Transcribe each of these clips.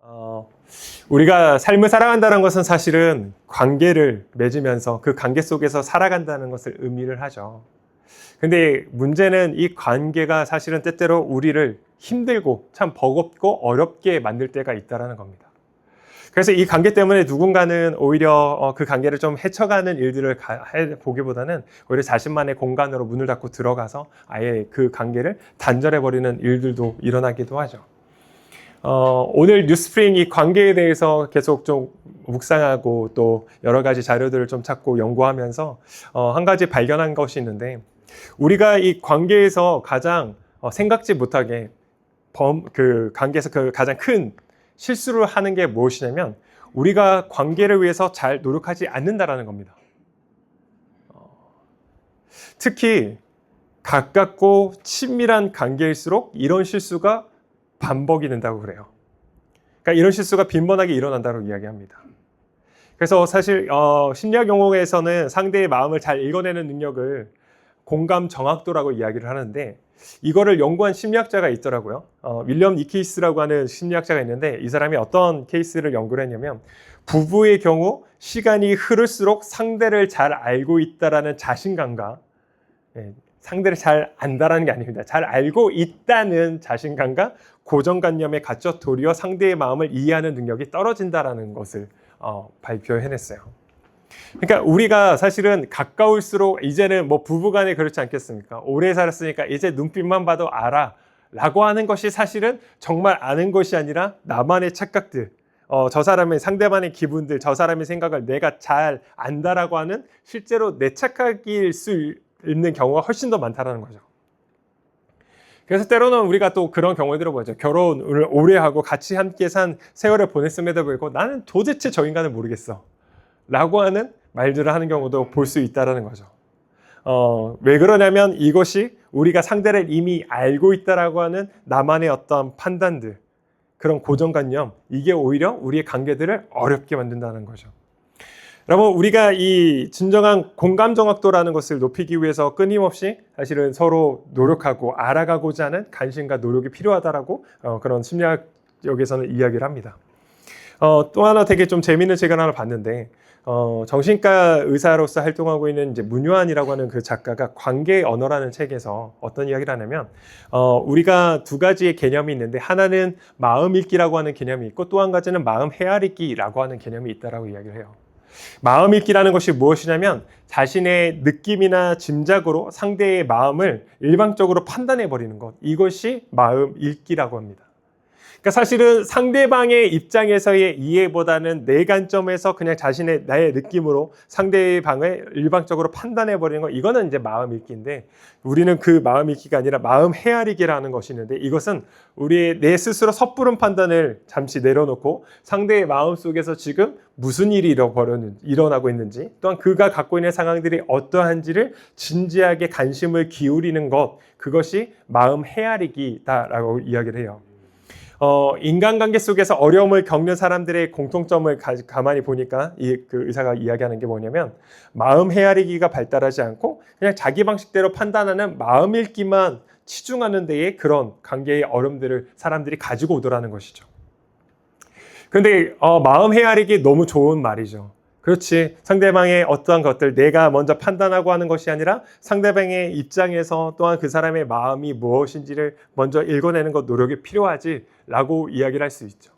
어, 우리가 삶을 살아간다는 것은 사실은 관계를 맺으면서 그 관계 속에서 살아간다는 것을 의미를 하죠. 근데 문제는 이 관계가 사실은 때때로 우리를 힘들고 참 버겁고 어렵게 만들 때가 있다는 겁니다. 그래서 이 관계 때문에 누군가는 오히려 그 관계를 좀 헤쳐가는 일들을 보기보다는 오히려 자신만의 공간으로 문을 닫고 들어가서 아예 그 관계를 단절해버리는 일들도 일어나기도 하죠. 오늘 뉴스프링 이 관계에 대해서 계속 좀 묵상하고 또 여러 가지 자료들을 좀 찾고 연구하면서 한 가지 발견한 것이 있는데, 우리가 이 관계에서 가장 생각지 못하게 그 관계에서 그 가장 큰 실수를 하는 게 무엇이냐면, 우리가 관계를 위해서 잘 노력하지 않는다라는 겁니다. 특히 가깝고 친밀한 관계일수록 이런 실수가 반복이 된다고 그래요. 그러니까 이런 실수가 빈번하게 일어난다고 이야기합니다. 그래서 사실 심리학 용어에서는 상대의 마음을 잘 읽어내는 능력을 공감 정확도라고 이야기를 하는데, 이거를 연구한 심리학자가 있더라고요. 윌리엄 니키스라고 하는 심리학자가 있는데, 이 사람이 어떤 케이스를 연구를 했냐면, 부부의 경우 시간이 흐를수록 상대를 잘 알고 있다라는 자신감과, 상대를 잘 안다라는 게 아닙니다. 잘 알고 있다는 자신감과 고정관념에 갇혀 도리어 상대의 마음을 이해하는 능력이 떨어진다라는 것을 발표해냈어요. 그러니까 우리가 사실은 가까울수록, 이제는 뭐 부부간에 그렇지 않겠습니까? 오래 살았으니까 이제 눈빛만 봐도 알아 라고 하는 것이 사실은 정말 아는 것이 아니라 나만의 착각들, 저 사람의 상대방의 기분들, 저 사람의 생각을 내가 잘 안다라고 하는 실제로 내 착각일 수 있는 경우가 훨씬 더 많다는 거죠. 그래서 때로는 우리가 또 그런 경우들을 보죠. 결혼을 오래 하고 같이 함께 산 세월을 보냈음에도 불구하고 나는 도대체 저 인간을 모르겠어 라고 하는 말들을 하는 경우도 볼 수 있다는 거죠. 왜 그러냐면 이것이 우리가 상대를 이미 알고 있다라고 하는 나만의 어떤 판단들, 그런 고정관념, 이게 오히려 우리의 관계들을 어렵게 만든다는 거죠. 여러분, 우리가 이 진정한 공감 정확도라는 것을 높이기 위해서 끊임없이 사실은 서로 노력하고 알아가고자 하는 관심과 노력이 필요하다라고 그런 심리학에서는 이야기를 합니다. 또 하나 되게 좀 재미있는 책을 하나 봤는데, 정신과 의사로서 활동하고 있는 이제 문유한이라고 하는 그 작가가 관계의 언어라는 책에서 어떤 이야기를 하냐면, 우리가 두 가지의 개념이 있는데, 하나는 마음 읽기라고 하는 개념이 있고 또 한 가지는 마음 헤아리기라고 하는 개념이 있다라고 이야기를 해요. 마음 읽기라는 것이 무엇이냐면 자신의 느낌이나 짐작으로 상대의 마음을 일방적으로 판단해 버리는 것, 이것이 마음 읽기라고 합니다. 그러니까 사실은 상대방의 입장에서의 이해보다는 내 관점에서 그냥 나의 느낌으로 상대방을 일방적으로 판단해버리는 거, 이거는 이제 마음 읽기인데, 우리는 그 마음 읽기가 아니라 마음 헤아리기라는 것이 있는데, 이것은 내 스스로 섣부른 판단을 잠시 내려놓고 상대의 마음 속에서 지금 무슨 일이 일어나고 있는지, 또한 그가 갖고 있는 상황들이 어떠한지를 진지하게 관심을 기울이는 것, 그것이 마음 헤아리기다라고 이야기를 해요. 인간관계 속에서 어려움을 겪는 사람들의 공통점을 가만히 보니까 그 의사가 이야기하는 게 뭐냐면, 마음 헤아리기가 발달하지 않고 그냥 자기 방식대로 판단하는 마음 읽기만 치중하는 데에 그런 관계의 어려움들을 사람들이 가지고 오더라는 것이죠. 근데 마음 헤아리기 너무 좋은 말이죠. 그렇지, 상대방의 어떠한 것들 내가 먼저 판단하고 하는 것이 아니라 상대방의 입장에서 또한 그 사람의 마음이 무엇인지를 먼저 읽어내는 것, 노력이 필요하지 라고 이야기를 할 수 있죠.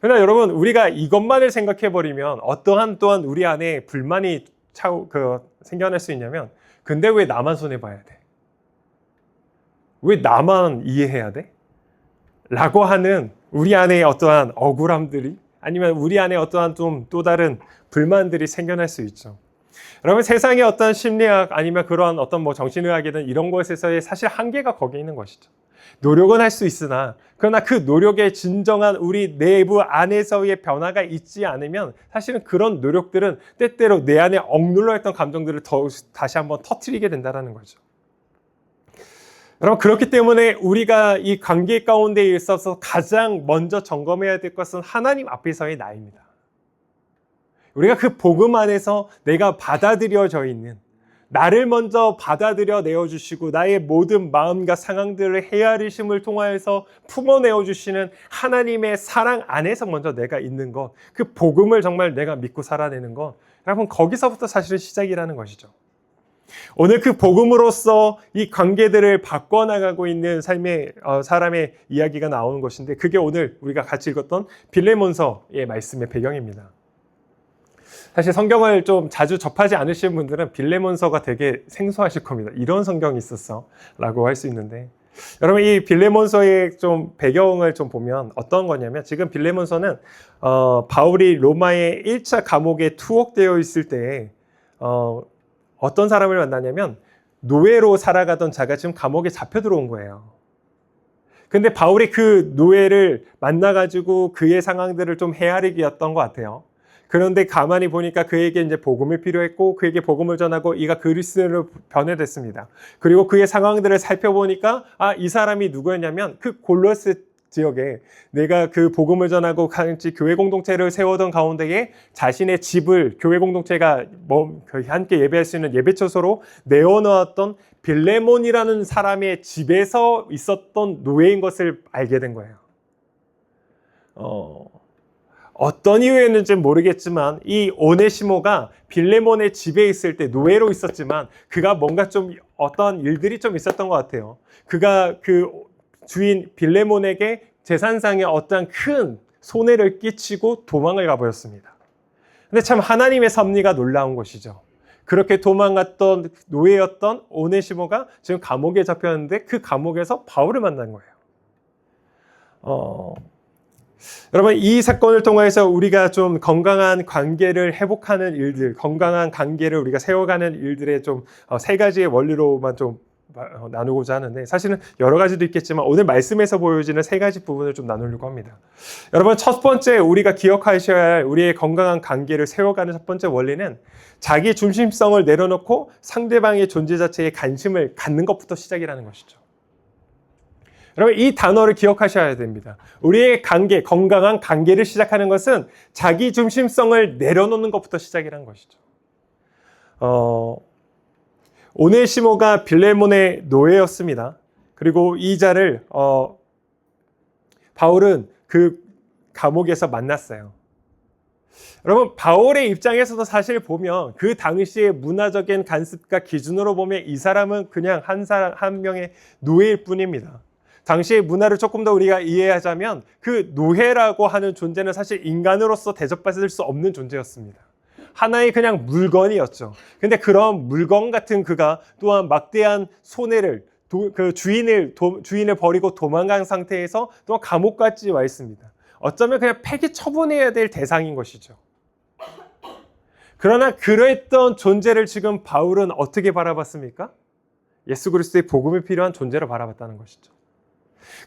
그러나 여러분, 우리가 이것만을 생각해버리면 어떠한 또한 우리 안에 불만이 생겨날 수 있냐면, 근데 왜 나만 손해봐야 돼? 왜 나만 이해해야 돼? 라고 하는 우리 안에 어떠한 억울함들이, 아니면 우리 안에 어떠한 좀 또 다른 불만들이 생겨날 수 있죠. 여러분, 세상의 어떤 심리학 아니면 그런 어떤 뭐 정신의학이든 이런 것에서의 사실 한계가 거기에 있는 것이죠. 노력은 할 수 있으나, 그러나 그 노력에 진정한 우리 내부 안에서의 변화가 있지 않으면 사실은 그런 노력들은 때때로 내 안에 억눌러 있던 감정들을 다시 한번 터뜨리게 된다는 거죠. 여러분, 그렇기 때문에 우리가 이 관계 가운데 있어서 가장 먼저 점검해야 될 것은 하나님 앞에서의 나입니다. 우리가 그 복음 안에서 내가 받아들여져 있는, 나를 먼저 받아들여 내어주시고 나의 모든 마음과 상황들을 헤아리심을 통하여서 품어내어주시는 하나님의 사랑 안에서 먼저 내가 있는 것, 그 복음을 정말 내가 믿고 살아내는 것, 여러분 거기서부터 사실은 시작이라는 것이죠. 오늘 그 복음으로써 이 관계들을 바꿔나가고 있는 삶의 사람의 이야기가 나오는 것인데, 그게 오늘 우리가 같이 읽었던 빌레몬서의 말씀의 배경입니다. 사실 성경을 좀 자주 접하지 않으시는 분들은 빌레몬서가 되게 생소하실 겁니다. 이런 성경이 있었어 라고 할 수 있는데, 여러분 이 빌레몬서의 좀 배경을 좀 보면 어떤 거냐면, 지금 빌레몬서는 바울이 로마의 1차 감옥에 투옥되어 있을 때 어떤 사람을 만나냐면 노예로 살아가던 자가 지금 감옥에 잡혀 들어온 거예요. 근데 바울이 그 노예를 만나가지고 그의 상황들을 좀 헤아리기였던 것 같아요. 그런데 가만히 보니까 그에게 이제 복음이 필요했고, 그에게 복음을 전하고 이가 그리스도인으로 변해됐습니다. 그리고 그의 상황들을 살펴보니까 이 사람이 누구였냐면 그 골로새 지역에 내가 그 복음을 전하고 같이 교회 공동체를 세우던 가운데에 자신의 집을 교회 공동체가 함께 예배할 수 있는 예배처소로 내어놓았던 빌레몬이라는 사람의 집에서 있었던 노예인 것을 알게 된 거예요. 어떤 이유였는지는 모르겠지만 이 오네시모가 빌레몬의 집에 있을 때 노예로 있었지만 그가 뭔가 좀 어떤 일들이 좀 있었던 것 같아요. 그가 그 주인 빌레몬에게 재산상의 어떤 큰 손해를 끼치고 도망을 가버렸습니다. 근데 참 하나님의 섭리가 놀라운 것이죠. 그렇게 도망갔던 노예였던 오네시모가 지금 감옥에 잡혔는데 그 감옥에서 바울을 만난 거예요. 여러분 이 사건을 통해서 우리가 좀 건강한 관계를 회복하는 일들, 건강한 관계를 우리가 세워가는 일들의 좀 세 가지의 원리로만 좀 나누고자 하는데, 사실은 여러 가지도 있겠지만 오늘 말씀에서 보여지는 세 가지 부분을 좀 나누려고 합니다. 여러분 첫 번째 우리가 기억하셔야 할 우리의 건강한 관계를 세워가는 첫 번째 원리는 자기 중심성을 내려놓고 상대방의 존재 자체에 관심을 갖는 것부터 시작이라는 것이죠. 여러분 이 단어를 기억하셔야 됩니다. 우리의 관계, 건강한 관계를 시작하는 것은 자기 중심성을 내려놓는 것부터 시작이라는 것이죠. 오네시모가 빌레몬의 노예였습니다. 그리고 이 자를 바울은 그 감옥에서 만났어요. 여러분 바울의 입장에서도 사실 보면 그 당시의 문화적인 관습과 기준으로 보면 이 사람은 그냥 한 명의 노예일 뿐입니다. 당시의 문화를 조금 더 우리가 이해하자면 그 노예라고 하는 존재는 사실 인간으로서 대접받을 수 없는 존재였습니다. 하나의 그냥 물건이었죠. 근데 그런 물건 같은 그가 또한 막대한 손해를 그 주인을 버리고 도망간 상태에서 또한 감옥까지 와 있습니다. 어쩌면 그냥 폐기 처분해야 될 대상인 것이죠. 그러나 그랬던 존재를 지금 바울은 어떻게 바라봤습니까? 예수 그리스도의 복음이 필요한 존재로 바라봤다는 것이죠.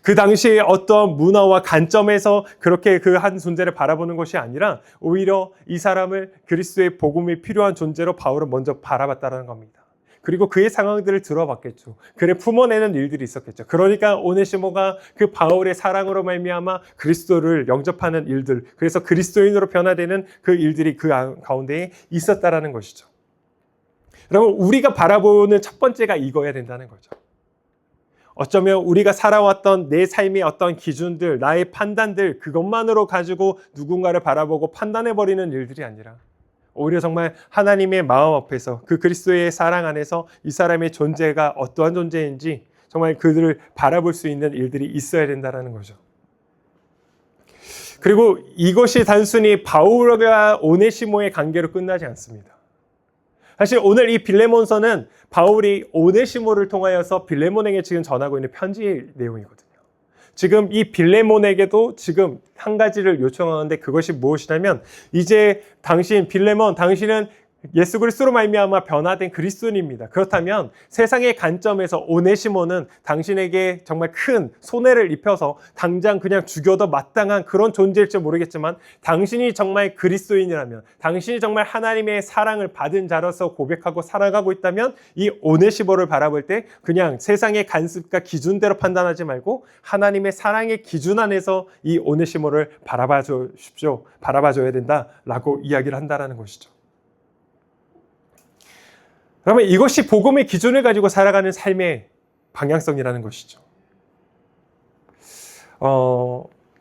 그 당시에 어떤 문화와 관점에서 그렇게 그 한 존재를 바라보는 것이 아니라 오히려 이 사람을 그리스도의 복음이 필요한 존재로 바울은 먼저 바라봤다는 겁니다. 그리고 그의 상황들을 들어봤겠죠. 그를 품어내는 일들이 있었겠죠. 그러니까 오네시모가 그 바울의 사랑으로 말미암아 그리스도를 영접하는 일들, 그래서 그리스도인으로 변화되는 그 일들이 그 가운데에 있었다라는 것이죠. 여러분 우리가 바라보는 첫 번째가 이거야 된다는 거죠. 어쩌면 우리가 살아왔던 내 삶의 어떤 기준들, 나의 판단들, 그것만으로 가지고 누군가를 바라보고 판단해버리는 일들이 아니라 오히려 정말 하나님의 마음 앞에서 그 그리스도의 사랑 안에서 이 사람의 존재가 어떠한 존재인지 정말 그들을 바라볼 수 있는 일들이 있어야 된다는 거죠. 그리고 이것이 단순히 바울과 오네시모의 관계로 끝나지 않습니다. 사실 오늘 이 빌레몬서는 바울이 오네시모를 통하여서 빌레몬에게 지금 전하고 있는 편지의 내용이거든요. 지금 이 빌레몬에게도 지금 한 가지를 요청하는데 그것이 무엇이냐면, 이제 빌레몬, 당신은 예수 그리스도로 말미암아 변화된 그리스도인입니다. 그렇다면 세상의 관점에서 오네시모는 당신에게 정말 큰 손해를 입혀서 당장 그냥 죽여도 마땅한 그런 존재일지 모르겠지만, 당신이 정말 그리스도인이라면, 당신이 정말 하나님의 사랑을 받은 자로서 고백하고 살아가고 있다면 이 오네시모를 바라볼 때 그냥 세상의 관습과 기준대로 판단하지 말고 하나님의 사랑의 기준 안에서 이 오네시모를 바라봐 주십시오. 바라봐 줘야 된다라고 이야기를 한다라는 것이죠. 그러면 이것이 복음의 기준을 가지고 살아가는 삶의 방향성이라는 것이죠.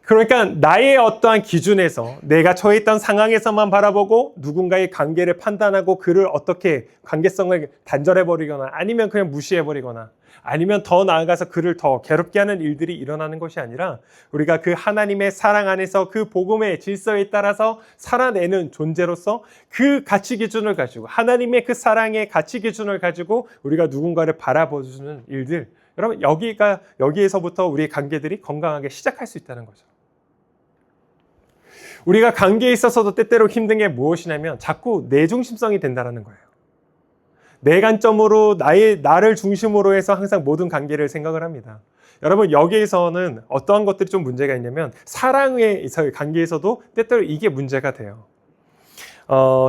그러니까 나의 어떠한 기준에서 내가 처해 있던 상황에서만 바라보고 누군가의 관계를 판단하고 그를 어떻게 관계성을 단절해버리거나 아니면 그냥 무시해버리거나 아니면 더 나아가서 그를 더 괴롭게 하는 일들이 일어나는 것이 아니라 우리가 그 하나님의 사랑 안에서 그 복음의 질서에 따라서 살아내는 존재로서 그 가치 기준을 가지고 하나님의 그 사랑의 가치 기준을 가지고 우리가 누군가를 바라보는 일들, 여러분 여기에서부터 우리의 관계들이 건강하게 시작할 수 있다는 거죠. 우리가 관계에 있어서도 때때로 힘든 게 무엇이냐면 자꾸 내 중심성이 된다는 거예요. 내 관점으로 나를 중심으로 해서 항상 모든 관계를 생각을 합니다. 여러분 여기에서는 어떠한 것들이 좀 문제가 있냐면 사랑의 관계에서도 때때로 이게 문제가 돼요.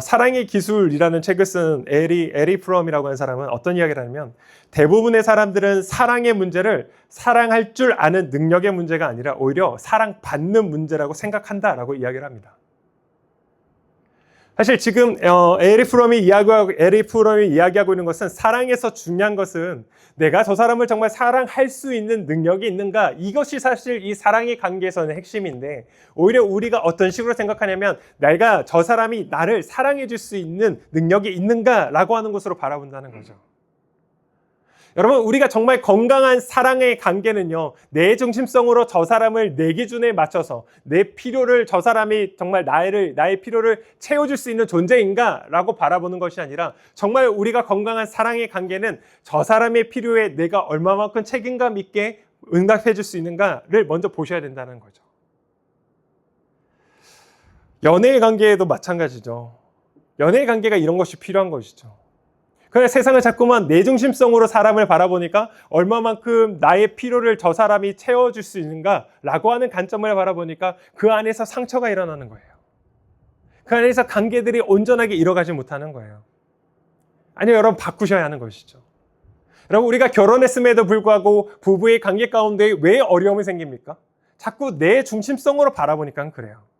사랑의 기술이라는 책을 쓴 에리 프롬이라고 하는 사람은 어떤 이야기를 하냐면 대부분의 사람들은 사랑의 문제를 사랑할 줄 아는 능력의 문제가 아니라 오히려 사랑받는 문제라고 생각한다라고 이야기를 합니다. 사실 지금 에리 프롬이 이야기하고 있는 것은 사랑에서 중요한 것은 내가 저 사람을 정말 사랑할 수 있는 능력이 있는가, 이것이 사실 이 사랑의 관계에서는 핵심인데 오히려 우리가 어떤 식으로 생각하냐면 내가 저 사람이 나를 사랑해 줄 수 있는 능력이 있는가라고 하는 것으로 바라본다는 거죠. 여러분 우리가 정말 건강한 사랑의 관계는요, 내 중심성으로 저 사람을 내 기준에 맞춰서 내 필요를 저 사람이 정말 나의 필요를 채워줄 수 있는 존재인가 라고 바라보는 것이 아니라 정말 우리가 건강한 사랑의 관계는 저 사람의 필요에 내가 얼마만큼 책임감 있게 응답해 줄 수 있는가를 먼저 보셔야 된다는 거죠. 연애의 관계에도 마찬가지죠. 연애의 관계가 이런 것이 필요한 것이죠. 그냥 세상을 자꾸만 내 중심성으로 사람을 바라보니까 얼마만큼 나의 필요를 저 사람이 채워줄 수 있는가라고 하는 관점을 바라보니까 그 안에서 상처가 일어나는 거예요. 그 안에서 관계들이 온전하게 이뤄가지 못하는 거예요. 아니요, 여러분 바꾸셔야 하는 것이죠. 여러분 우리가 결혼했음에도 불구하고 부부의 관계 가운데 왜 어려움이 생깁니까? 자꾸 내 중심성으로 바라보니까 그래요.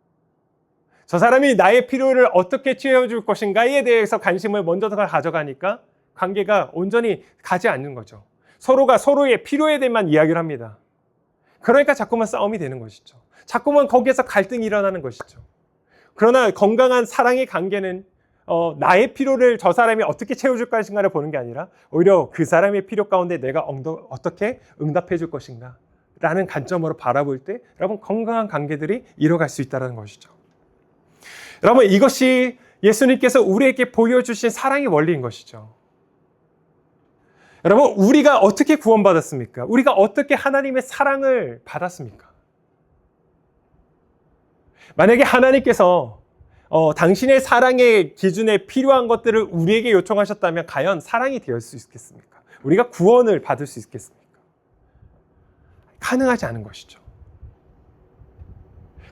저 사람이 나의 필요를 어떻게 채워줄 것인가에 대해서 관심을 먼저 가져가니까 관계가 온전히 가지 않는 거죠. 서로가 서로의 필요에 대해만 이야기를 합니다. 그러니까 자꾸만 싸움이 되는 것이죠. 자꾸만 거기에서 갈등이 일어나는 것이죠. 그러나 건강한 사랑의 관계는 나의 필요를 저 사람이 어떻게 채워줄 것인가를 보는 게 아니라 오히려 그 사람의 필요 가운데 내가 어떻게 응답해 줄 것인가 라는 관점으로 바라볼 때 여러분 건강한 관계들이 이뤄갈 수 있다는 것이죠. 여러분 이것이 예수님께서 우리에게 보여주신 사랑의 원리인 것이죠. 여러분 우리가 어떻게 구원받았습니까? 우리가 어떻게 하나님의 사랑을 받았습니까? 만약에 하나님께서 당신의 사랑의 기준에 필요한 것들을 우리에게 요청하셨다면 과연 사랑이 될 수 있겠습니까? 우리가 구원을 받을 수 있겠습니까? 가능하지 않은 것이죠.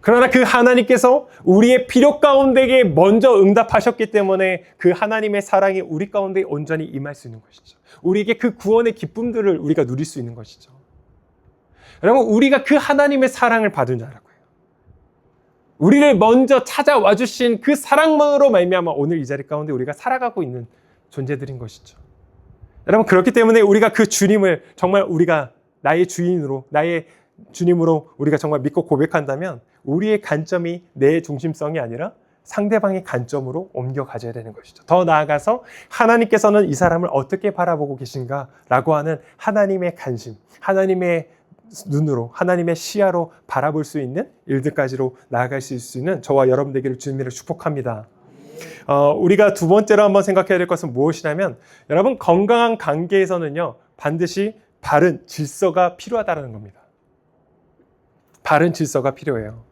그러나 그 하나님께서 우리의 필요 가운데에 먼저 응답하셨기 때문에 그 하나님의 사랑이 우리 가운데 온전히 임할 수 있는 것이죠. 우리에게 그 구원의 기쁨들을 우리가 누릴 수 있는 것이죠. 여러분 우리가 그 하나님의 사랑을 받은 자라고요. 우리를 먼저 찾아와 주신 그 사랑만으로 말미암아 오늘 이 자리 가운데 우리가 살아가고 있는 존재들인 것이죠. 여러분 그렇기 때문에 우리가 그 주님을 정말 우리가 나의 주인으로 나의 주님으로 우리가 정말 믿고 고백한다면 우리의 관점이 내 중심성이 아니라 상대방의 관점으로 옮겨 가져야 되는 것이죠. 더 나아가서 하나님께서는 이 사람을 어떻게 바라보고 계신가라고 하는 하나님의 관심, 하나님의 눈으로, 하나님의 시야로 바라볼 수 있는 일들까지로 나아갈 수 있는 저와 여러분 되기를 주님으로 축복합니다. 우리가 두 번째로 한번 생각해야 될 것은 무엇이냐면 여러분 건강한 관계에서는요 반드시 바른 질서가 필요하다는 겁니다. 바른 질서가 필요해요.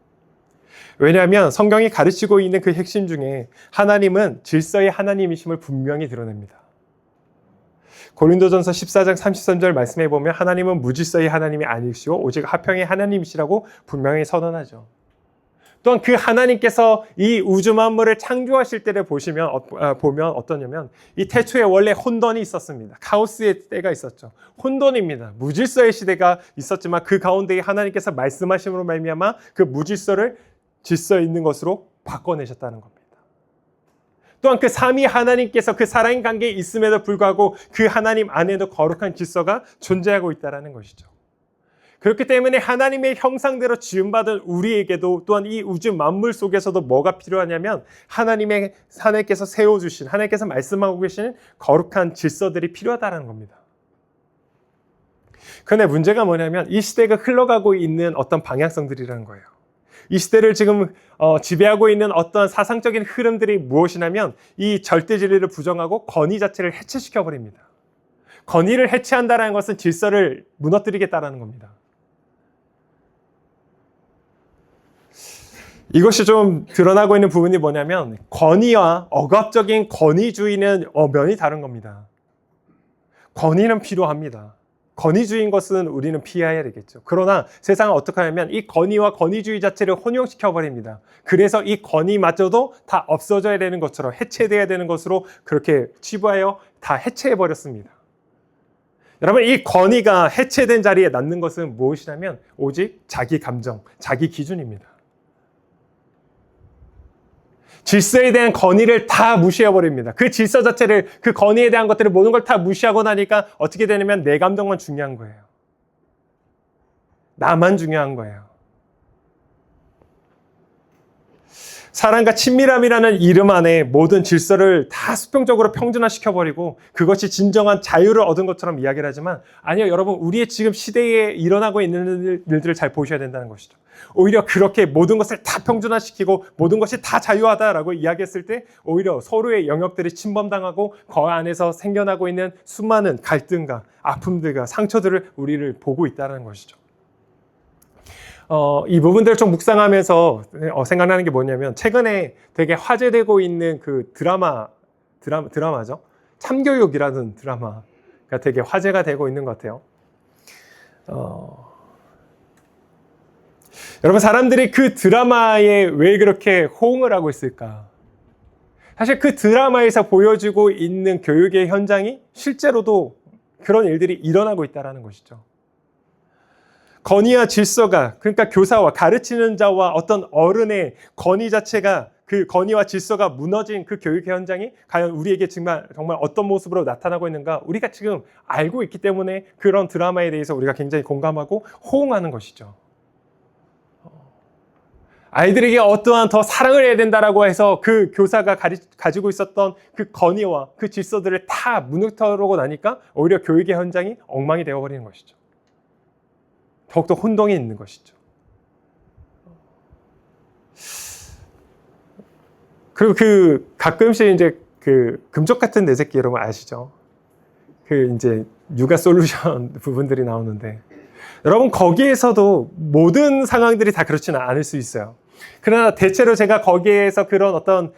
왜냐하면 성경이 가르치고 있는 그 핵심 중에 하나님은 질서의 하나님이심을 분명히 드러냅니다. 고린도전서 14장 33절 말씀해 보면 하나님은 무질서의 하나님이 아니시오 오직 화평의 하나님이시라고 분명히 선언하죠. 또한 그 하나님께서 이 우주 만물을 창조하실 때를 보면 어떠냐면 이 태초에 원래 혼돈이 있었습니다. 카오스의 때가 있었죠. 혼돈입니다. 무질서의 시대가 있었지만 그 가운데에 하나님께서 말씀하심으로 말미암아 그 무질서를 질서 있는 것으로 바꿔내셨다는 겁니다. 또한 그 삼위 하나님께서 그 사랑의 관계에 있음에도 불구하고 그 하나님 안에도 거룩한 질서가 존재하고 있다는 것이죠. 그렇기 때문에 하나님의 형상대로 지음받은 우리에게도 또한 이 우주 만물 속에서도 뭐가 필요하냐면 하나님께서 세워주신, 하나님께서 말씀하고 계시는 거룩한 질서들이 필요하다는 겁니다. 그런데 문제가 뭐냐면 이 시대가 흘러가고 있는 어떤 방향성들이라는 거예요. 이 시대를 지금 지배하고 있는 어떤 사상적인 흐름들이 무엇이냐면 이 절대 진리를 부정하고 권위 자체를 해체시켜버립니다. 권위를 해체한다는 것은 질서를 무너뜨리겠다는 겁니다. 이것이 좀 드러나고 있는 부분이 뭐냐면 권위와 억압적인 권위주의는 면이 다른 겁니다. 권위는 필요합니다. 권위주의인 것은 우리는 피해야 되겠죠. 그러나 세상은 어떻게 하냐면 이 권위와 권위주의 자체를 혼용시켜버립니다. 그래서 이 권위마저도 다 없어져야 되는 것처럼 해체돼야 되는 것으로 그렇게 치부하여 다 해체해버렸습니다. 여러분, 이 권위가 해체된 자리에 남는 것은 무엇이냐면 오직 자기 감정, 자기 기준입니다. 질서에 대한 권위를 다 무시해버립니다. 그 질서 자체를, 그 권위에 대한 것들을 모든 걸 다 무시하고 나니까 어떻게 되냐면 내 감정만 중요한 거예요. 나만 중요한 거예요. 사랑과 친밀함이라는 이름 안에 모든 질서를 다 수평적으로 평준화시켜버리고 그것이 진정한 자유를 얻은 것처럼 이야기를 하지만 아니요, 여러분, 우리의 지금 시대에 일어나고 있는 일들을 잘 보셔야 된다는 것이죠. 오히려 그렇게 모든 것을 다 평준화시키고 모든 것이 다 자유하다라고 이야기했을 때 오히려 서로의 영역들이 침범당하고 그 안에서 생겨나고 있는 수많은 갈등과 아픔들과 상처들을 우리를 보고 있다는 것이죠. 이 부분들을 좀 묵상하면서 생각나는 게 뭐냐면 최근에 되게 화제되고 있는 그 드라마죠. 참교육이라는 드라마가 되게 화제가 되고 있는 것 같아요. 여러분, 사람들이 그 드라마에 왜 그렇게 호응을 하고 있을까? 사실 그 드라마에서 보여주고 있는 교육의 현장이 실제로도 그런 일들이 일어나고 있다는 것이죠. 권위와 질서가, 그러니까 교사와 가르치는 자와 어떤 어른의 권위 자체가, 그 권위와 질서가 무너진 그 교육 현장이 과연 우리에게 정말 어떤 모습으로 나타나고 있는가 우리가 지금 알고 있기 때문에 그런 드라마에 대해서 우리가 굉장히 공감하고 호응하는 것이죠. 아이들에게 어떠한 더 사랑을 해야 된다라고 해서 그 교사가 가지고 있었던 그 권위와 그 질서들을 다 무너뜨리고 나니까 오히려 교육의 현장이 엉망이 되어버리는 것이죠. 더욱더 혼동이 있는 것이죠. 그리고 그 가끔씩 이제 그 금쪽 같은 내 새끼 여러분 아시죠? 그 이제 육아 솔루션 부분들이 나오는데 여러분 거기에서도 모든 상황들이 다 그렇지는 않을 수 있어요. 그러나 대체로 제가 거기에서 그런 어떤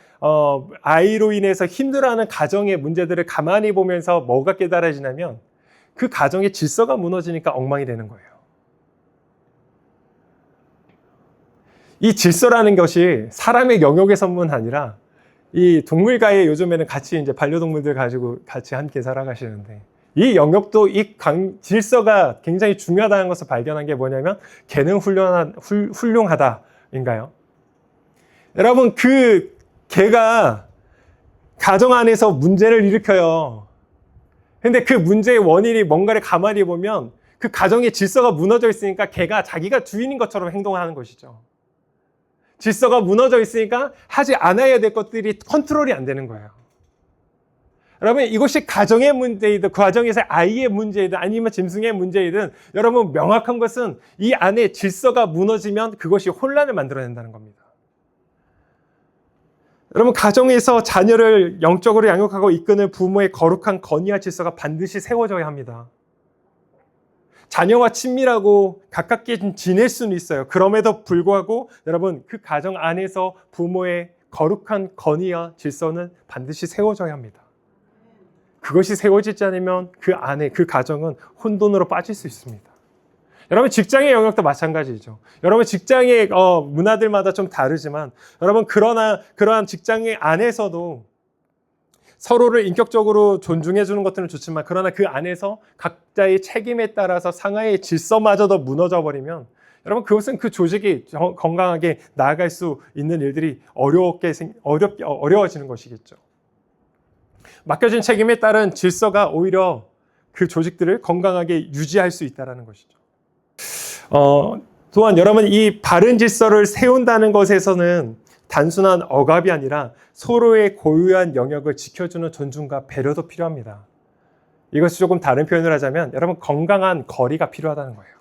아이로 인해서 힘들어하는 가정의 문제들을 가만히 보면서 뭐가 깨달아지냐면 그 가정의 질서가 무너지니까 엉망이 되는 거예요. 이 질서라는 것이 사람의 영역에서뿐 아니라 이 동물가에 요즘에는 같이 이제 반려동물들 가지고 같이 함께 살아가시는데 이 영역도 이 질서가 굉장히 중요하다는 것을 발견한 게 뭐냐면 개는 훌륭하다인가요? 여러분, 그 개가 가정 안에서 문제를 일으켜요. 근데 그 문제의 원인이 뭔가를 가만히 보면 그 가정의 질서가 무너져 있으니까 개가 자기가 주인인 것처럼 행동하는 것이죠. 질서가 무너져 있으니까 하지 않아야 될 것들이 컨트롤이 안 되는 거예요. 여러분, 이것이 가정의 문제이든 그 가정에서 아이의 문제이든 아니면 짐승의 문제이든 여러분 명확한 것은 이 안에 질서가 무너지면 그것이 혼란을 만들어낸다는 겁니다. 여러분, 가정에서 자녀를 영적으로 양육하고 이끄는 부모의 거룩한 권위와 질서가 반드시 세워져야 합니다. 자녀와 친밀하고 가깝게 지낼 수는 있어요. 그럼에도 불구하고 여러분 그 가정 안에서 부모의 거룩한 권위와 질서는 반드시 세워져야 합니다. 그것이 세워지지 않으면 그 안에 그 가정은 혼돈으로 빠질 수 있습니다. 여러분, 직장의 영역도 마찬가지죠. 여러분, 직장의 문화들마다 좀 다르지만 여러분 그러한 직장의 안에서도 서로를 인격적으로 존중해 주는 것들은 좋지만 그러나 그 안에서 각자의 책임에 따라서 상하의 질서마저도 무너져 버리면 여러분 그것은 그 조직이 건강하게 나아갈 수 있는 일들이 어려워지는 것이겠죠. 맡겨진 책임에 따른 질서가 오히려 그 조직들을 건강하게 유지할 수 있다는 것이죠. 또한 여러분, 이 바른 질서를 세운다는 것에서는 단순한 억압이 아니라 서로의 고유한 영역을 지켜주는 존중과 배려도 필요합니다. 이것이 조금 다른 표현을 하자면 여러분, 건강한 거리가 필요하다는 거예요.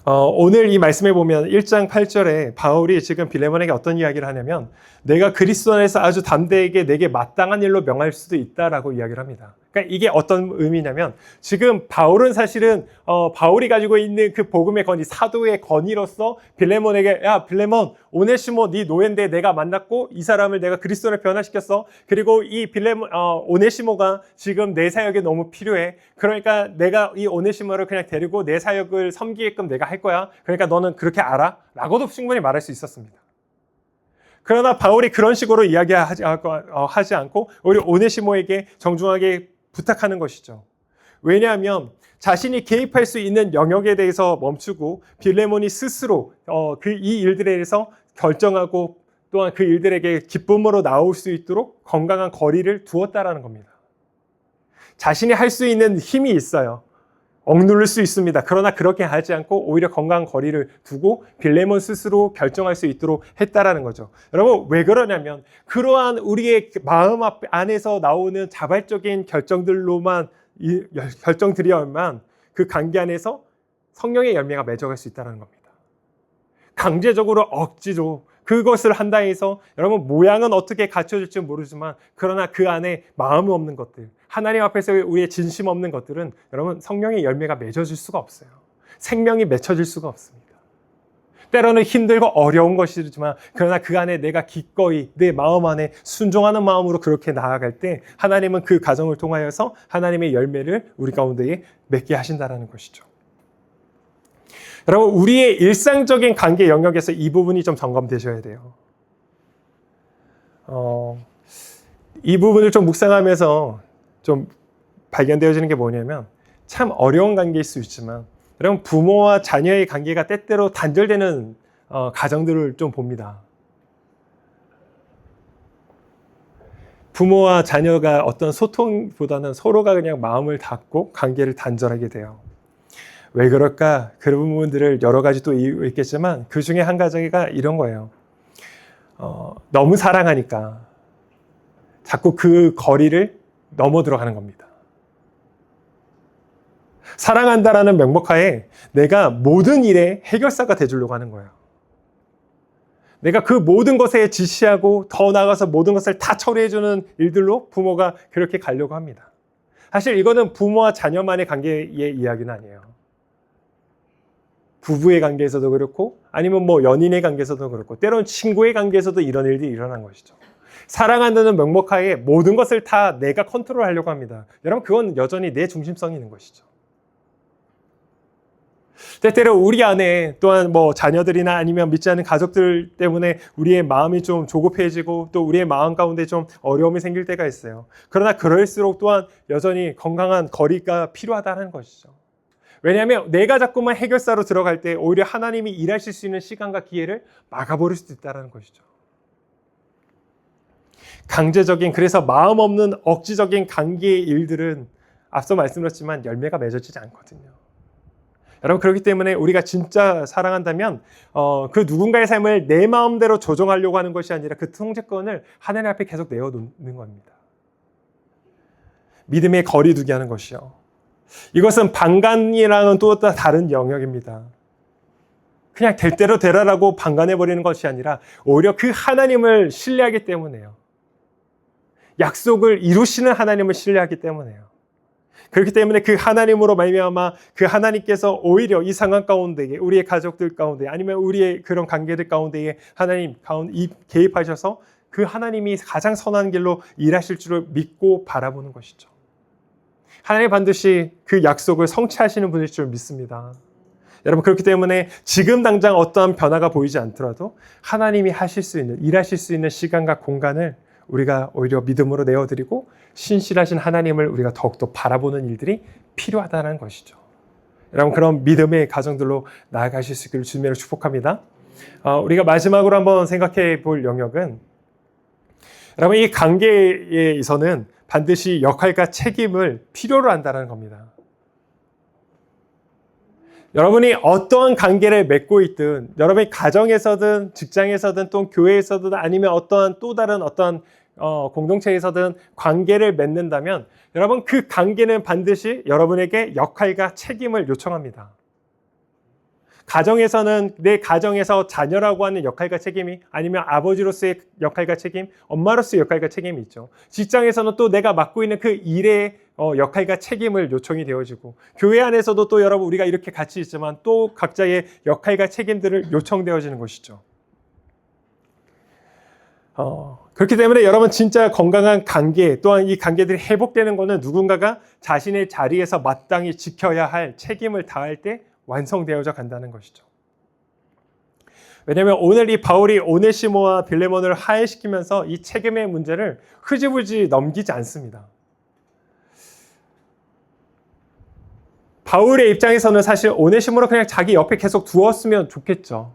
오늘 이 말씀에 보면 1장 8절에 바울이 지금 빌레몬에게 어떤 이야기를 하냐면, 내가 그리스도 안에서 아주 담대하게 내게 마땅한 일로 명할 수도 있다라고 이야기를 합니다. 그러니까 이게 어떤 의미냐면, 지금 바울은 사실은 바울이 가지고 있는 그 복음의 건의, 사도의 건의로서 빌레몬에게, 야 빌레몬, 오네시모 네 노예인데 내가 만났고 이 사람을 내가 그리스도로 변화시켰어. 그리고 이 오네시모가 지금 내 사역에 너무 필요해. 그러니까 내가 이 오네시모를 그냥 데리고 내 사역을 섬기게끔 내가 할 거야. 그러니까 너는 그렇게 알아? 라고도 충분히 말할 수 있었습니다. 그러나 바울이 그런 식으로 하지 않고 오히려 오네시모에게 정중하게 부탁하는 것이죠. 왜냐하면 자신이 개입할 수 있는 영역에 대해서 멈추고 빌레몬이 스스로 이 일들에 대해서 결정하고 또한 그 일들에게 기쁨으로 나올 수 있도록 건강한 거리를 두었다라는 겁니다. 자신이 할 수 있는 힘이 있어요. 억누를 수 있습니다. 그러나 그렇게 하지 않고 오히려 건강한 거리를 두고 빌레몬 스스로 결정할 수 있도록 했다라는 거죠. 여러분, 왜 그러냐면 그러한 우리의 마음 안에서 나오는 자발적인 결정들로만 결정들이어야만 그 관계 안에서 성령의 열매가 맺어갈 수 있다는 겁니다. 강제적으로 억지로 그것을 한다 해서 여러분 모양은 어떻게 갖춰질지 모르지만 그러나 그 안에 마음이 없는 것들, 하나님 앞에서 우리의 진심 없는 것들은 여러분 성령의 열매가 맺어질 수가 없어요. 생명이 맺혀질 수가 없습니다. 때로는 힘들고 어려운 것이지만 그러나 그 안에 내가 기꺼이 내 마음 안에 순종하는 마음으로 그렇게 나아갈 때 하나님은 그 과정을 통하여서 하나님의 열매를 우리 가운데에 맺게 하신다는 것이죠. 여러분, 우리의 일상적인 관계 영역에서 이 부분이 좀 점검되셔야 돼요. 이 부분을 좀 묵상하면서 좀 발견되어지는 게 뭐냐면 참 어려운 관계일 수 있지만 여러분, 부모와 자녀의 관계가 때때로 단절되는 가정들을 좀 봅니다. 부모와 자녀가 어떤 소통보다는 서로가 그냥 마음을 닫고 관계를 단절하게 돼요. 왜 그럴까? 그런 부분들을 여러 가지 또 이유 있겠지만 그 중에 한 가지가 이런 거예요. 너무 사랑하니까 자꾸 그 거리를 넘어 들어가는 겁니다. 사랑한다라는 명목하에 내가 모든 일의 해결사가 되주려고 하는 거예요. 내가 그 모든 것에 지시하고 더 나아가서 모든 것을 다 처리해주는 일들로 부모가 그렇게 가려고 합니다. 사실 이거는 부모와 자녀만의 관계의 이야기는 아니에요. 부부의 관계에서도 그렇고 아니면 연인의 관계에서도 그렇고 때로는 친구의 관계에서도 이런 일들이 일어난 것이죠. 사랑한다는 명목하에 모든 것을 다 내가 컨트롤하려고 합니다. 여러분, 그건 여전히 내 중심성이 있는 것이죠. 때때로 우리 안에 또한 자녀들이나 아니면 믿지 않는 가족들 때문에 우리의 마음이 좀 조급해지고 또 우리의 마음 가운데 좀 어려움이 생길 때가 있어요. 그러나 그럴수록 또한 여전히 건강한 거리가 필요하다는 것이죠. 왜냐하면 내가 자꾸만 해결사로 들어갈 때 오히려 하나님이 일하실 수 있는 시간과 기회를 막아버릴 수도 있다는 것이죠. 강제적인, 그래서 마음 없는 억지적인 관계의 일들은 앞서 말씀드렸지만 열매가 맺어지지 않거든요. 여러분, 그렇기 때문에 우리가 진짜 사랑한다면 그 누군가의 삶을 내 마음대로 조정하려고 하는 것이 아니라 그 통제권을 하나님 앞에 계속 내어놓는 겁니다. 믿음의 거리 두기 하는 것이요. 이것은 방관이랑은 또 다른 영역입니다. 그냥 될 대로 되라라고 방관해버리는 것이 아니라 오히려 그 하나님을 신뢰하기 때문에요. 약속을 이루시는 하나님을 신뢰하기 때문에요. 그렇기 때문에 그 하나님으로 말미암아 그 하나님께서 오히려 이 상황 가운데에 우리의 가족들 가운데 아니면 우리의 그런 관계들 가운데에 하나님 가운데 개입하셔서 그 하나님이 가장 선한 길로 일하실 줄을 믿고 바라보는 것이죠. 하나님 반드시 그 약속을 성취하시는 분일 줄 믿습니다. 여러분, 그렇기 때문에 지금 당장 어떠한 변화가 보이지 않더라도 하나님이 하실 수 있는, 일하실 수 있는 시간과 공간을 우리가 오히려 믿음으로 내어드리고 신실하신 하나님을 우리가 더욱더 바라보는 일들이 필요하다는 것이죠. 여러분, 그런 믿음의 가정들로 나아가실 수 있기를 주님으로 축복합니다. 우리가 마지막으로 한번 생각해 볼 영역은 여러분, 이 관계에서는 반드시 역할과 책임을 필요로 한다는 겁니다. 여러분이 어떠한 관계를 맺고 있든, 여러분이 가정에서든 직장에서든 또 교회에서든 아니면 어떠한 또 다른 어떤 공동체에서든 관계를 맺는다면 여러분 그 관계는 반드시 여러분에게 역할과 책임을 요청합니다. 가정에서는 내 가정에서 자녀라고 하는 역할과 책임이, 아니면 아버지로서의 역할과 책임, 엄마로서의 역할과 책임이 있죠. 직장에서는 또 내가 맡고 있는 그 일의 역할과 책임을 요청이 되어지고, 교회 안에서도 또 여러분 우리가 이렇게 같이 있지만 또 각자의 역할과 책임들을 요청되어지는 것이죠. 그렇기 때문에 여러분 진짜 건강한 관계, 또한 이 관계들이 회복되는 것은 누군가가 자신의 자리에서 마땅히 지켜야 할 책임을 다할 때 완성되어져 간다는 것이죠. 왜냐하면 오늘 이 바울이 오네시모와 빌레몬을 화해시키면서 이 책임의 문제를 흐지부지 넘기지 않습니다. 바울의 입장에서는 사실 오네시모를 그냥 자기 옆에 계속 두었으면 좋겠죠.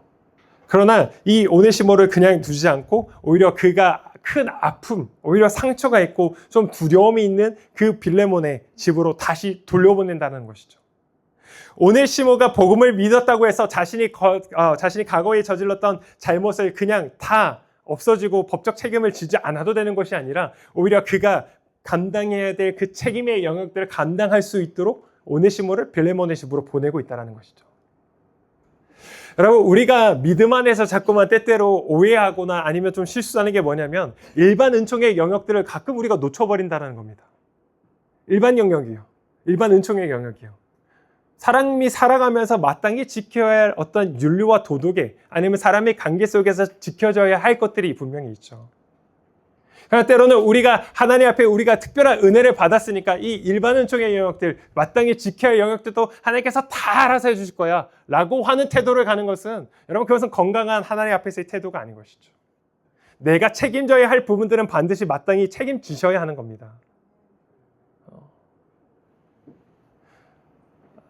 그러나 이 오네시모를 그냥 두지 않고 오히려 그가 큰 아픔, 오히려 상처가 있고 좀 두려움이 있는 그 빌레몬의 집으로 다시 돌려보낸다는 것이죠. 오네시모가 복음을 믿었다고 해서 자신이 과거에 저질렀던 잘못을 그냥 다 없어지고 법적 책임을 지지 않아도 되는 것이 아니라 오히려 그가 감당해야 될 그 책임의 영역들을 감당할 수 있도록 오네시모를 빌레몬의 집으로 보내고 있다는 것이죠. 여러분, 우리가 믿음 안에서 자꾸만 때때로 오해하거나 아니면 좀 실수하는 게 뭐냐면 일반 은총의 영역들을 가끔 우리가 놓쳐버린다는 겁니다. 일반 영역이요. 일반 은총의 영역이요. 사람이 살아가면서 마땅히 지켜야 할 어떤 윤리와 도덕에, 아니면 사람의 관계 속에서 지켜져야 할 것들이 분명히 있죠. 그러나 때로는 우리가 하나님 앞에 우리가 특별한 은혜를 받았으니까 이 일반 은총의 영역들, 마땅히 지켜야 할 영역들도 하나님께서 다 알아서 해주실 거야 라고 하는 태도를 가는 것은, 여러분, 그것은 건강한 하나님 앞에서의 태도가 아닌 것이죠. 내가 책임져야 할 부분들은 반드시 마땅히 책임지셔야 하는 겁니다.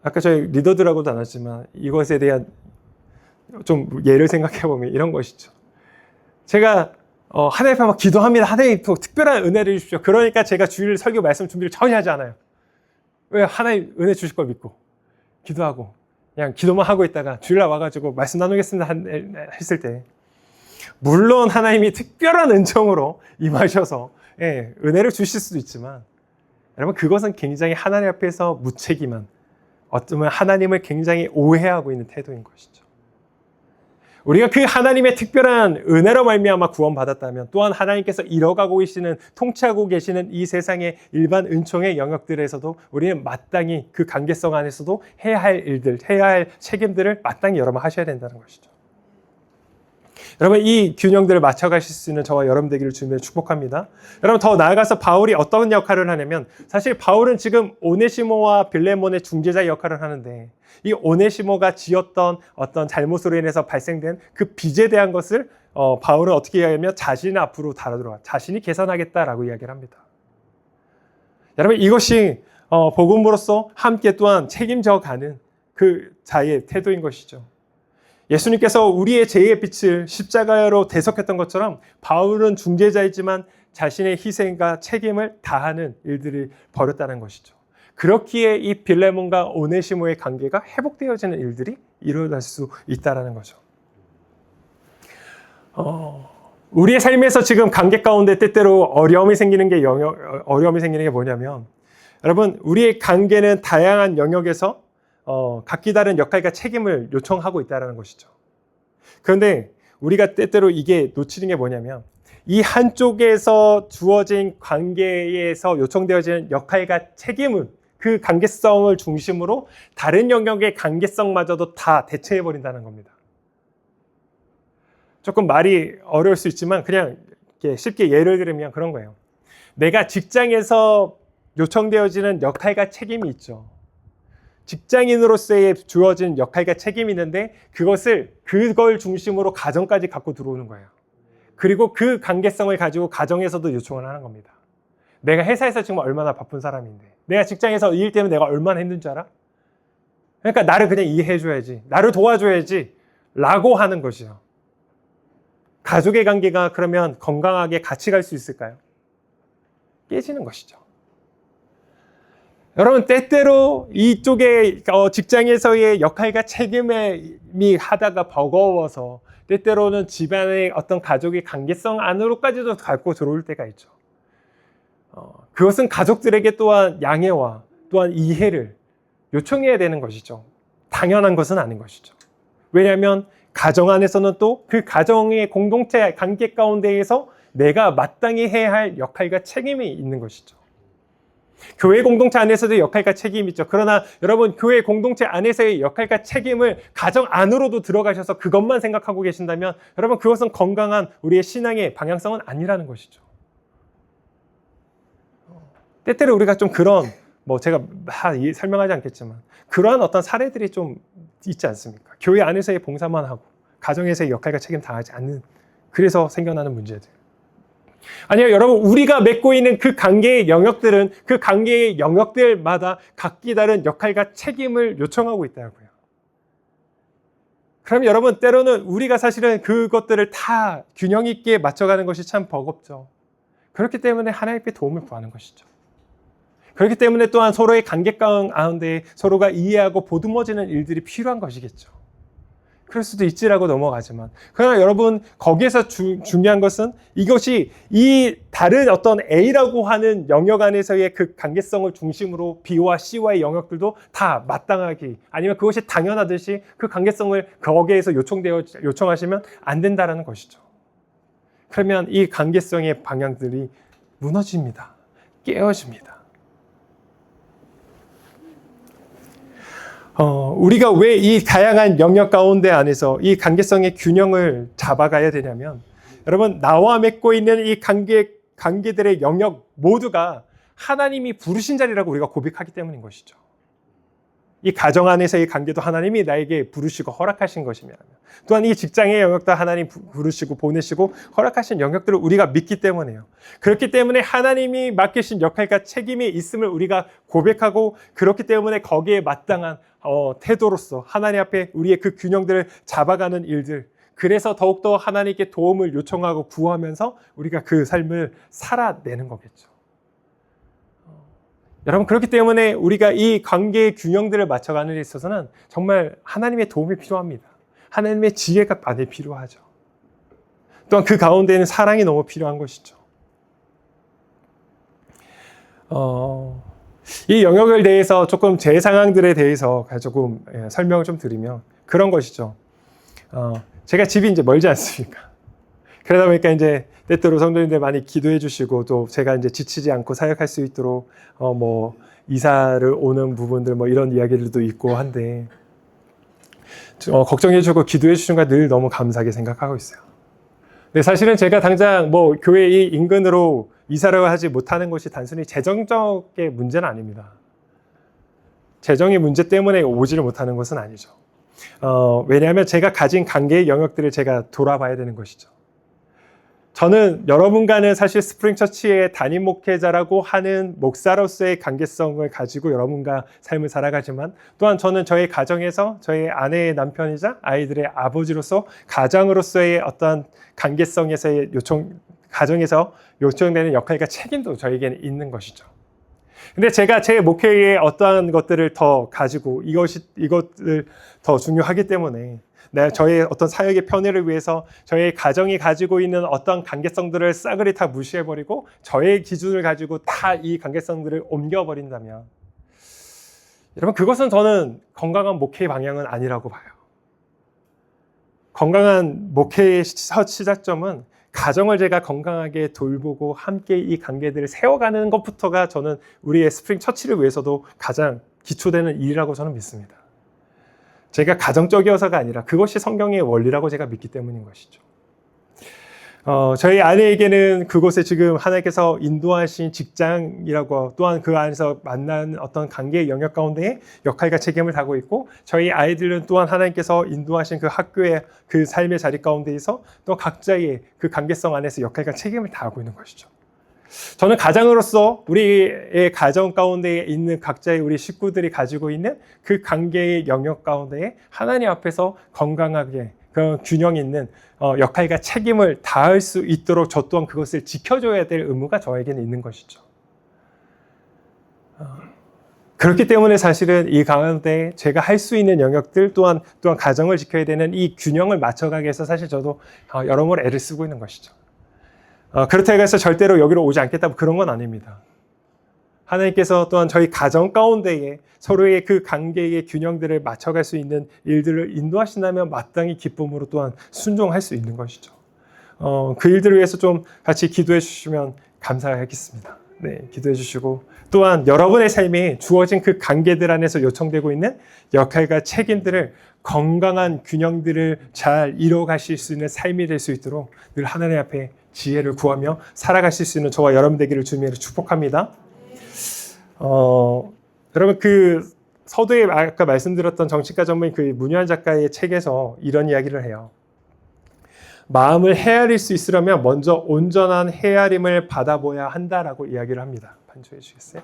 아까 저희 리더들하고도 나눴지만 이것에 대한 좀 예를 생각해 보면 이런 것이죠. 제가 하나님 앞에 막 기도합니다. 하나님 특별한 은혜를 주십시오. 그러니까 제가 주일 설교 말씀 준비를 전혀 하지 않아요. 왜? 하나님 은혜 주실 걸 믿고 기도하고 그냥 기도만 하고 있다가 주일날 와가지고 말씀 나누겠습니다 했을 때, 물론 하나님이 특별한 은총으로 임하셔서 은혜를 주실 수도 있지만, 여러분 그것은 굉장히 하나님 앞에서 무책임한, 어쩌면 하나님을 굉장히 오해하고 있는 태도인 것이죠. 우리가 그 하나님의 특별한 은혜로 말미암아 구원받았다면 또한 하나님께서 이뤄가고 계시는, 통치하고 계시는 이 세상의 일반 은총의 영역들에서도 우리는 마땅히 그 관계성 안에서도 해야 할 일들, 해야 할 책임들을 마땅히 여러분 하셔야 된다는 것이죠. 여러분, 이 균형들을 맞춰가실 수 있는 저와 여러분 되기를 주님을 축복합니다. 여러분, 더 나아가서 바울이 어떤 역할을 하냐면, 사실 바울은 지금 오네시모와 빌레몬의 중재자 역할을 하는데, 이 오네시모가 지었던 어떤 잘못으로 인해서 발생된 그 빚에 대한 것을 바울은 어떻게 이야기하면 자신 앞으로 달아들어와 자신이 계산하겠다라고 이야기를 합니다. 여러분, 이것이 복음으로서 함께 또한 책임져가는 그 자의 태도인 것이죠. 예수님께서 우리의 죄의 빛을 십자가로 대속했던 것처럼 바울은 중재자이지만 자신의 희생과 책임을 다하는 일들을 벌였다는 것이죠. 그렇기에 이 빌레몬과 오네시모의 관계가 회복되어지는 일들이 일어날 수 있다는 거죠. 우리의 삶에서 지금 관계 가운데 때때로 어려움이 생기는 게 뭐냐면, 여러분, 우리의 관계는 다양한 영역에서 각기 다른 역할과 책임을 요청하고 있다는 것이죠. 그런데 우리가 때때로 이게 놓치는 게 뭐냐면, 이 한쪽에서 주어진 관계에서 요청되어지는 역할과 책임은 그 관계성을 중심으로 다른 영역의 관계성마저도 다 대체해버린다는 겁니다. 조금 말이 어려울 수 있지만 그냥 이렇게 쉽게 예를 들면 그런 거예요. 내가 직장에서 요청되어지는 역할과 책임이 있죠. 직장인으로서의 주어진 역할과 책임이 있는데 그걸 중심으로 가정까지 갖고 들어오는 거예요. 그리고 그 관계성을 가지고 가정에서도 요청을 하는 겁니다. 내가 회사에서 지금 얼마나 바쁜 사람인데, 내가 직장에서 이 일 때문에 내가 얼마나 힘든 줄 알아? 그러니까 나를 그냥 이해해줘야지, 나를 도와줘야지 라고 하는 것이요. 가족의 관계가 그러면 건강하게 같이 갈 수 있을까요? 깨지는 것이죠. 여러분, 때때로 이쪽에 직장에서의 역할과 책임이 하다가 버거워서 때때로는 집안의 어떤 가족의 관계성 안으로까지도 갖고 들어올 때가 있죠. 그것은 가족들에게 또한 양해와 또한 이해를 요청해야 되는 것이죠. 당연한 것은 아닌 것이죠. 왜냐하면 가정 안에서는 또 그 가정의 공동체 관계 가운데에서 내가 마땅히 해야 할 역할과 책임이 있는 것이죠. 교회 공동체 안에서도 역할과 책임이 있죠. 그러나 여러분, 교회 공동체 안에서의 역할과 책임을 가정 안으로도 들어가셔서 그것만 생각하고 계신다면 여러분, 그것은 건강한 우리의 신앙의 방향성은 아니라는 것이죠. 때때로 우리가 좀 그런, 제가 설명하지 않겠지만 그러한 어떤 사례들이 좀 있지 않습니까? 교회 안에서의 봉사만 하고 가정에서의 역할과 책임 다하지 않는, 그래서 생겨나는 문제들. 아니요, 여러분, 우리가 맺고 있는 그 관계의 영역들은 그 관계의 영역들마다 각기 다른 역할과 책임을 요청하고 있다고요. 그럼 여러분, 때로는 우리가 사실은 그것들을 다 균형 있게 맞춰가는 것이 참 버겁죠. 그렇기 때문에 하나님께 도움을 구하는 것이죠. 그렇기 때문에 또한 서로의 관계 가운데 서로가 이해하고 보듬어지는 일들이 필요한 것이겠죠. 그럴 수도 있지라고 넘어가지만, 그러나 여러분, 거기에서 중요한 것은 이것이 이 다른 어떤 A라고 하는 영역 안에서의 그 관계성을 중심으로 B와 C와의 영역들도 다 마땅하게, 아니면 그것이 당연하듯이 그 관계성을 거기에서 요청하시면 안 된다라는 것이죠. 그러면 이 관계성의 방향들이 무너집니다. 깨어집니다. 우리가 왜 이 다양한 영역 가운데 안에서 이 관계성의 균형을 잡아가야 되냐면, 여러분, 나와 맺고 있는 이 관계들의 영역 모두가 하나님이 부르신 자리라고 우리가 고백하기 때문인 것이죠. 이 가정 안에서의 관계도 하나님이 나에게 부르시고 허락하신 것이며, 또한 이 직장의 영역도 하나님 부르시고 보내시고 허락하신 영역들을 우리가 믿기 때문에요. 그렇기 때문에 하나님이 맡기신 역할과 책임이 있음을 우리가 고백하고, 그렇기 때문에 거기에 마땅한 태도로서 하나님 앞에 우리의 그 균형들을 잡아가는 일들, 그래서 더욱더 하나님께 도움을 요청하고 구하면서 우리가 그 삶을 살아내는 거겠죠. 여러분, 그렇기 때문에 우리가 이 관계의 균형들을 맞춰가는 데 있어서는 정말 하나님의 도움이 필요합니다. 하나님의 지혜가 많이 필요하죠. 또한 그 가운데에는 사랑이 너무 필요한 것이죠. 이 영역을 대해서 조금 제 상황들에 대해서 조금 설명을 좀 드리면 그런 것이죠. 제가 집이 이제 멀지 않습니까? 그러다 보니까 이제 때때로 성도님들 많이 기도해 주시고, 또 제가 이제 지치지 않고 사역할 수 있도록 이사를 오는 부분들 이런 이야기들도 있고 한데, 걱정해 주고 기도해 주신 거 늘 너무 감사하게 생각하고 있어요. 근데 사실은 제가 당장 교회 이 인근으로 이사를 하지 못하는 것이 단순히 재정적인 문제는 아닙니다. 재정의 문제 때문에 오지를 못하는 것은 아니죠. 왜냐하면 제가 가진 관계의 영역들을 제가 돌아봐야 되는 것이죠. 저는 여러분과는 사실 스프링처치의 담임 목회자라고 하는 목사로서의 관계성을 가지고 여러분과 삶을 살아가지만, 또한 저는 저의 가정에서 저의 아내의 남편이자 아이들의 아버지로서 가장으로서의 어떤 관계성에서의 가정에서 요청되는 역할과 책임도 저에게는 있는 것이죠. 근데 제가 제 목회에 어떠한 것들을 더 가지고 이것을 더 중요하기 때문에 저의 어떤 사역의 편의를 위해서 저의 가정이 가지고 있는 어떤 관계성들을 싸그리 다 무시해버리고 저의 기준을 가지고 다 이 관계성들을 옮겨버린다면, 여러분, 그것은 저는 건강한 목회의 방향은 아니라고 봐요. 건강한 목회의 시작점은 가정을 제가 건강하게 돌보고 함께 이 관계들을 세워가는 것부터가 저는 우리의 스프링 처치를 위해서도 가장 기초되는 일이라고 저는 믿습니다. 제가 가정적이어서가 아니라 그것이 성경의 원리라고 제가 믿기 때문인 것이죠. 저희 아내에게는 그곳에 지금 하나님께서 인도하신 직장이라고, 또한 그 안에서 만난 어떤 관계의 영역 가운데 역할과 책임을 다하고 있고, 저희 아이들은 또한 하나님께서 인도하신 그 학교의 그 삶의 자리 가운데에서 또 각자의 그 관계성 안에서 역할과 책임을 다하고 있는 것이죠. 저는 가장으로서 우리의 가정 가운데 있는 각자의 우리 식구들이 가지고 있는 그 관계의 영역 가운데 하나님 앞에서 건강하게 그 균형 있는 역할과 책임을 다할 수 있도록 저 또한 그것을 지켜줘야 될 의무가 저에게는 있는 것이죠. 그렇기 때문에 사실은 이 가운데 제가 할 수 있는 영역들 또한 가정을 지켜야 되는 이 균형을 맞춰가기 위해서 사실 저도 여러모로 애를 쓰고 있는 것이죠. 그렇다고 해서 절대로 여기로 오지 않겠다 그런 건 아닙니다. 하나님께서 또한 저희 가정 가운데에 서로의 그 관계의 균형들을 맞춰갈 수 있는 일들을 인도하신다면 마땅히 기쁨으로 또한 순종할 수 있는 것이죠. 그 일들을 위해서 좀 같이 기도해 주시면 감사하겠습니다. 네, 기도해 주시고 또한 여러분의 삶에 주어진 그 관계들 안에서 요청되고 있는 역할과 책임들을 건강한 균형들을 잘 이뤄가실 수 있는 삶이 될 수 있도록 늘 하나님 앞에 지혜를 구하며 살아가실 수 있는 저와 여러분 되기를 주님으로 축복합니다. 여러분 그 서두에 아까 말씀드렸던 정치가 전문인 그 문유한 작가의 책에서 이런 이야기를 해요. 마음을 헤아릴 수 있으려면 먼저 온전한 헤아림을 받아보아야 한다라고 이야기를 합니다. 반주해 주시겠어요?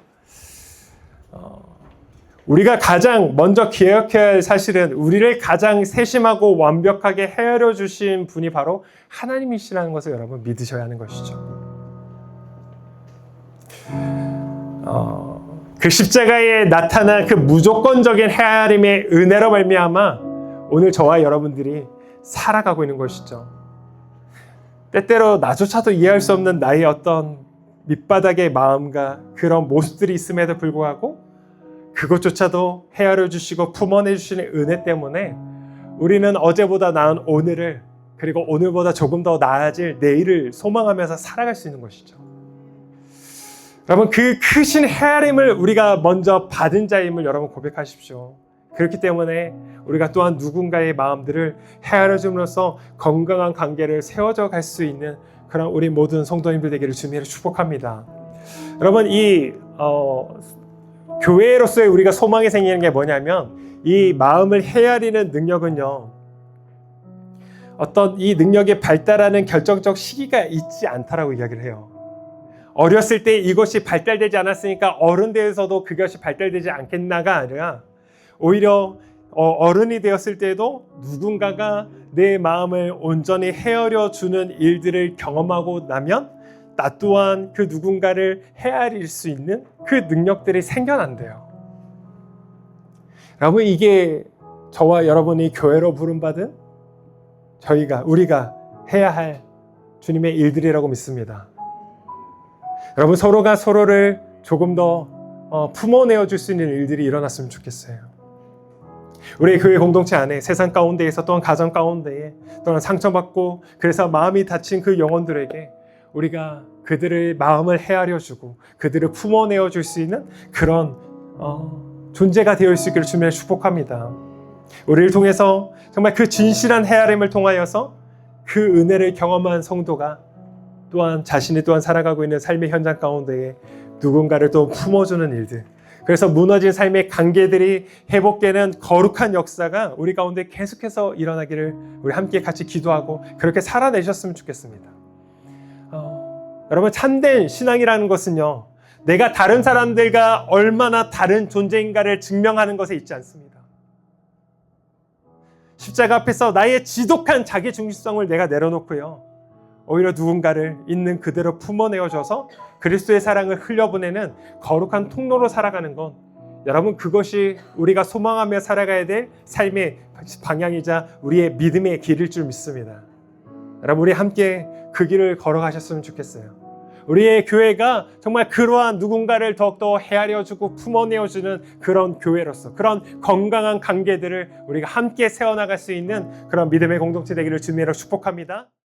우리가 가장 먼저 기억해야 할 사실은 우리를 가장 세심하고 완벽하게 헤아려 주신 분이 바로 하나님이시라는 것을 여러분 믿으셔야 하는 것이죠. 그 십자가에 나타난 그 무조건적인 헤아림의 은혜로 말미암아 오늘 저와 여러분들이 살아가고 있는 것이죠. 때때로 나조차도 이해할 수 없는 나의 어떤 밑바닥의 마음과 그런 모습들이 있음에도 불구하고 그것조차도 헤아려 주시고 품어내 주시는 은혜 때문에 우리는 어제보다 나은 오늘을 그리고 오늘보다 조금 더 나아질 내일을 소망하면서 살아갈 수 있는 것이죠. 여러분 그 크신 헤아림을 우리가 먼저 받은 자임을 여러분 고백하십시오. 그렇기 때문에 우리가 또한 누군가의 마음들을 헤아려 줌으로써 건강한 관계를 세워져 갈 수 있는 그런 우리 모든 성도님들 되기를 주님으로 축복합니다. 여러분 이 교회로서의 우리가 소망이 생기는 게 뭐냐면 이 마음을 헤아리는 능력은요. 어떤 이 능력이 발달하는 결정적 시기가 있지 않다라고 이야기를 해요. 어렸을 때 이것이 발달되지 않았으니까 어른 되어서도 그것이 발달되지 않겠나가 아니라 오히려 어른이 되었을 때도 누군가가 내 마음을 온전히 헤아려 주는 일들을 경험하고 나면 나 또한 그 누군가를 헤아릴 수 있는 그 능력들이 생겨난대요. 여러분 이게 저와 여러분이 교회로 부름받은 우리가 해야 할 주님의 일들이라고 믿습니다. 여러분 서로가 서로를 조금 더 품어내어 줄 수 있는 일들이 일어났으면 좋겠어요. 우리 교회 공동체 안에 세상 가운데에서 또한 가정 가운데에 또한 상처받고 그래서 마음이 다친 그 영혼들에게 우리가 그들의 마음을 헤아려 주고 그들을 품어내어 줄 수 있는 그런 존재가 되어 있을 수 있기를 축복합니다. 우리를 통해서 정말 그 진실한 헤아림을 통하여서 그 은혜를 경험한 성도가 또한 자신이 또한 살아가고 있는 삶의 현장 가운데에 누군가를 또 품어주는 일들, 그래서 무너진 삶의 관계들이 회복되는 거룩한 역사가 우리 가운데 계속해서 일어나기를 우리 함께 같이 기도하고 그렇게 살아내셨으면 좋겠습니다. 여러분 참된 신앙이라는 것은요, 내가 다른 사람들과 얼마나 다른 존재인가를 증명하는 것에 있지 않습니다. 십자가 앞에서 나의 지독한 자기 중심성을 내가 내려놓고요, 오히려 누군가를 있는 그대로 품어내어줘서 그리스도의 사랑을 흘려보내는 거룩한 통로로 살아가는 건 여러분 그것이 우리가 소망하며 살아가야 될 삶의 방향이자 우리의 믿음의 길일 줄 믿습니다. 여러분 우리 함께 그 길을 걸어가셨으면 좋겠어요. 우리의 교회가 정말 그러한 누군가를 더욱더 헤아려주고 품어내어주는 그런 교회로서 그런 건강한 관계들을 우리가 함께 세워나갈 수 있는 그런 믿음의 공동체 되기를 주님으로 축복합니다.